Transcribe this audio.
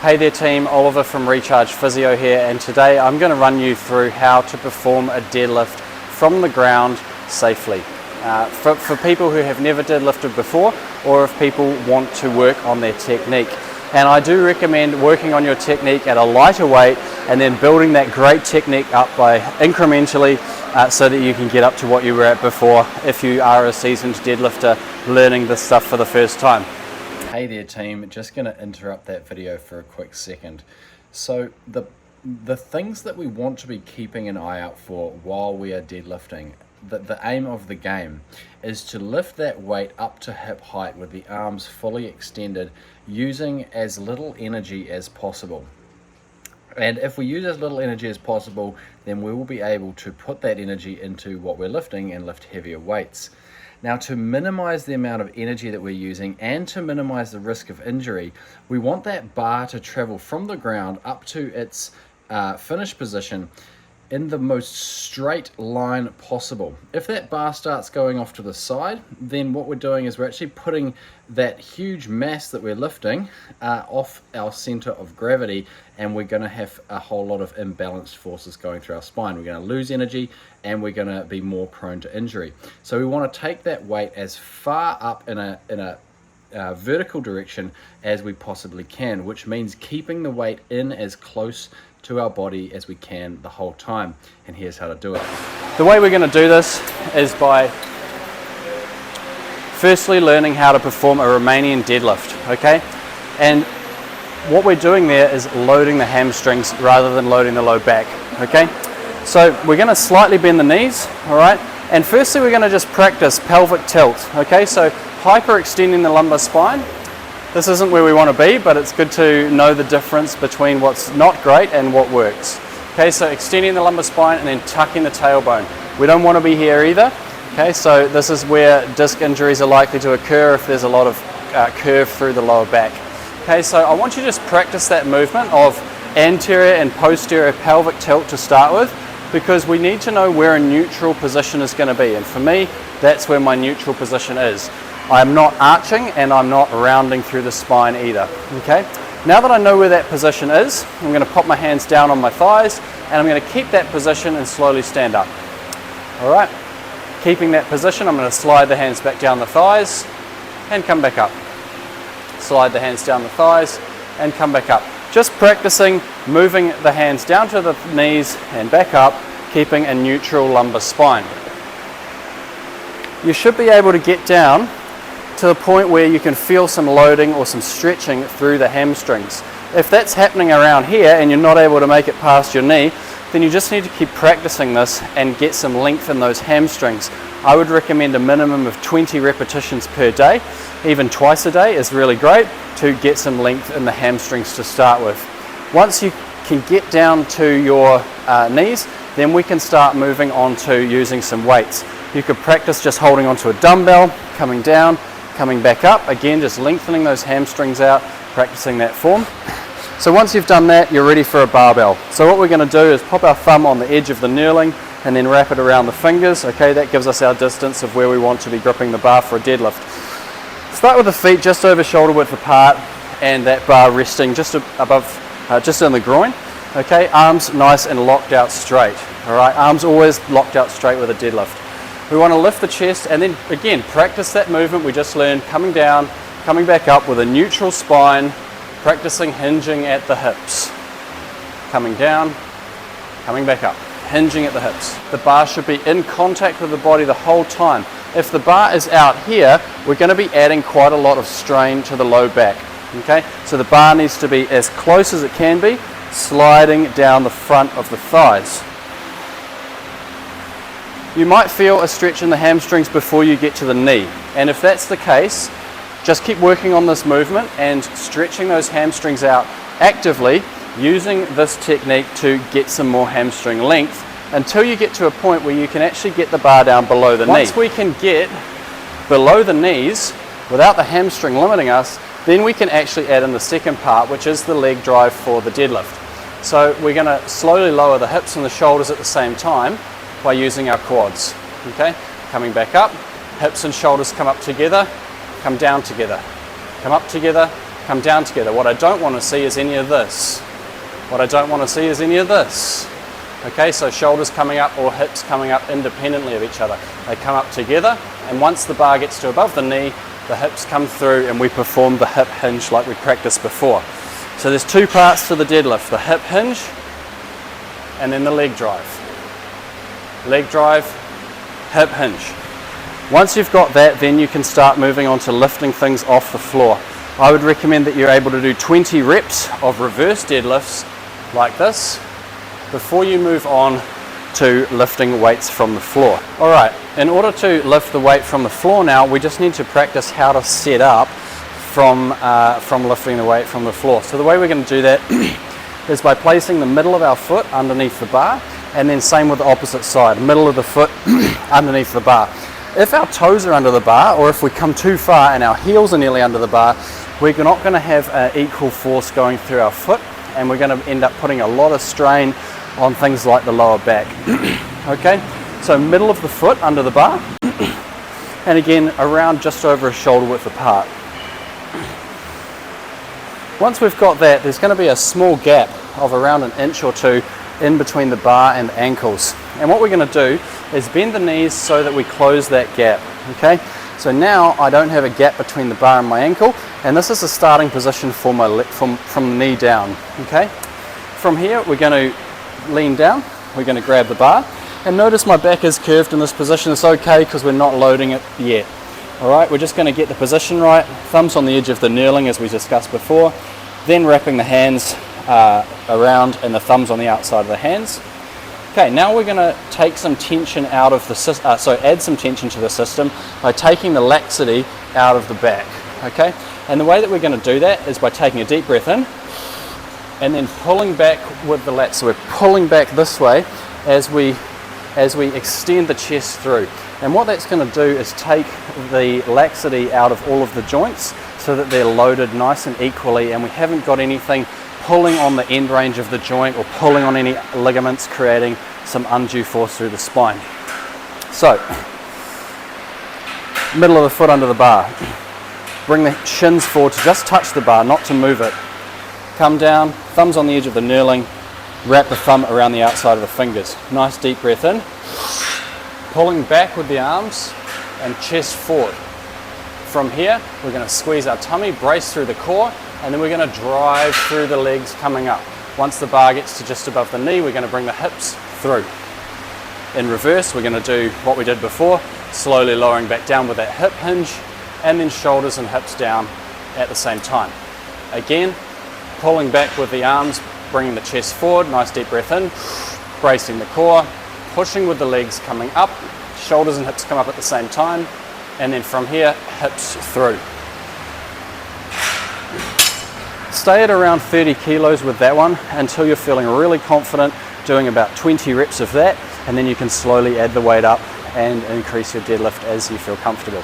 Hey there team, Oliver from Recharge Physio here, and today I'm going to run you through how to perform a deadlift from the ground safely. For people who have never deadlifted before, or if people want to work on their technique. And I do recommend working on your technique at a lighter weight and then building that great technique up by incrementally so that you can get up to what you were at before if you are a seasoned deadlifter learning this stuff for the first time. Hey there team, just going to interrupt that video for a quick second. So the things that we want to be keeping an eye out for while we are deadlifting, the aim of the game is to lift that weight up to hip height with the arms fully extended, using as little energy as possible. And if we use as little energy as possible, then we will be able to put that energy into what we're lifting and lift heavier weights. Now, to minimize the amount of energy that we're using and to minimize the risk of injury, we want that bar to travel from the ground up to its finish position in the most straight line possible. If that bar starts going off to the side, then what we're doing is we're actually putting that huge mass that we're lifting off our center of gravity, and we're going to have a whole lot of imbalanced forces going through our spine. We're going to lose energy and we're going to be more prone to injury. So we want to take that weight as far up in a vertical direction as we possibly can, which means keeping the weight in as close to our body as we can the whole time. And here's how to do it. The way we're going to do this is by firstly learning how to perform a Romanian deadlift, okay? And what we're doing there is loading the hamstrings rather than loading the low back, okay? So we're going to slightly bend the knees, all right? And firstly we're going to just practice pelvic tilt, okay? So hyper extending the lumbar spine. This isn't where we want to be, but it's good to know the difference between what's not great and what works. Okay, so extending the lumbar spine and then tucking the tailbone. We don't want to be here either. Okay, so this is where disc injuries are likely to occur if there's a lot of curve through the lower back. Okay, so I want you to just practice that movement of anterior and posterior pelvic tilt to start with, because we need to know where a neutral position is going to be. And for me, that's where my neutral position is. I'm not arching and I'm not rounding through the spine either, okay? Now that I know where that position is, I'm going to pop my hands down on my thighs and I'm going to keep that position and slowly stand up. All right, keeping that position, I'm going to slide the hands back down the thighs and come back up. Slide the hands down the thighs and come back up. Just practicing moving the hands down to the knees and back up, keeping a neutral lumbar spine. You should be able to get down to the point where you can feel some loading or some stretching through the hamstrings. If that's happening around here and you're not able to make it past your knee, then you just need to keep practicing this and get some length in those hamstrings. I would recommend a minimum of 20 repetitions per day. Even twice a day is really great to get some length in the hamstrings to start with. Once you can get down to your knees, then we can start moving on to using some weights. You could practice just holding onto a dumbbell, coming down, coming back up, again just lengthening those hamstrings out, practicing that form. So once you've done that, you're ready for a barbell. So what we're going to do is pop our thumb on the edge of the knurling and then wrap it around the fingers. Okay, that gives us our distance of where we want to be gripping the bar for a deadlift. Start with the feet just over shoulder width apart and that bar resting just above, just in the groin. Okay, arms nice and locked out straight. All right, arms always locked out straight with a deadlift. We want to lift the chest and then again practice that movement we just learned, coming down, coming back up with a neutral spine, practicing hinging at the hips. Coming down, coming back up, hinging at the hips. The bar should be in contact with the body the whole time. If the bar is out here, we're going to be adding quite a lot of strain to the low back. Okay, so the bar needs to be as close as it can be, sliding down the front of the thighs. You might feel a stretch in the hamstrings before you get to the knee, and if that's the case, just keep working on this movement and stretching those hamstrings out actively, using this technique to get some more hamstring length until you get to a point where you can actually get the bar down below the knee. Once we can get below the knees without the hamstring limiting us, then we can actually add in the second part, which is the leg drive for the deadlift. So we're going to slowly lower the hips and the shoulders at the same time by using our quads. Okay, coming back up, hips and shoulders come up together, come down together, come up together, come down together. What I don't want to see is any of this. What I don't want to see is any of this. Okay, so shoulders coming up or hips coming up independently of each other. They come up together, and once the bar gets to above the knee, the hips come through and we perform the hip hinge like we practiced before. So there's two parts to the deadlift, the hip hinge and then the leg drive. Leg drive, hip hinge. Once you've got that, then you can start moving on to lifting things off the floor. I would recommend that you're able to do 20 reps of reverse deadlifts like this before you move on to lifting weights from the floor. All right, in order to lift the weight from the floor now, we just need to practice how to set up from lifting the weight from the floor. So the way we're going to do that is by placing the middle of our foot underneath the bar, and then same with the opposite side, middle of the foot underneath the bar. If our toes are under the bar, or if we come too far and our heels are nearly under the bar, we're not going to have an equal force going through our foot, and we're going to end up putting a lot of strain on things like the lower back. Okay, so middle of the foot under the bar, and again around just over a shoulder width apart. Once we've got that, there's going to be a small gap of around an inch or two in between the bar and the ankles. And what we're going to do is bend the knees so that we close that gap. Okay, so now I don't have a gap between the bar and my ankle, and this is the starting position for my from the knee down. Okay, from here we're going to lean down, we're going to grab the bar, and notice my back is curved in this position. It's okay because we're not loading it yet. Alright, we're just going to get the position right, thumbs on the edge of the knurling as we discussed before, then wrapping the hands around and the thumbs on the outside of the hands. Okay, now we're going to take some tension out of the add some tension to the system by taking the laxity out of the back. Okay, and the way that we're going to do that is by taking a deep breath in and then pulling back with the lats. So we're pulling back this way as we extend the chest through. And what that's going to do is take the laxity out of all of the joints so that they're loaded nice and equally, and we haven't got anything pulling on the end range of the joint or pulling on any ligaments, creating some undue force through the spine. So, middle of the foot under the bar. Bring the shins forward to just touch the bar, not to move it. Come down, thumbs on the edge of the knurling, wrap the thumb around the outside of the fingers. Nice deep breath in, pulling back with the arms and chest forward. From here, we're going to squeeze our tummy, brace through the core, and then we're going to drive through the legs coming up. Once the bar gets to just above the knee, we're going to bring the hips through. In reverse, we're going to do what we did before, slowly lowering back down with that hip hinge, and then shoulders and hips down at the same time. Again, pulling back with the arms, bringing the chest forward, nice deep breath in, bracing the core, pushing with the legs coming up, shoulders and hips come up at the same time, and then from here, hips through. Stay at around 30 kilos with that one until you're feeling really confident, doing about 20 reps of that, and then you can slowly add the weight up and increase your deadlift as you feel comfortable.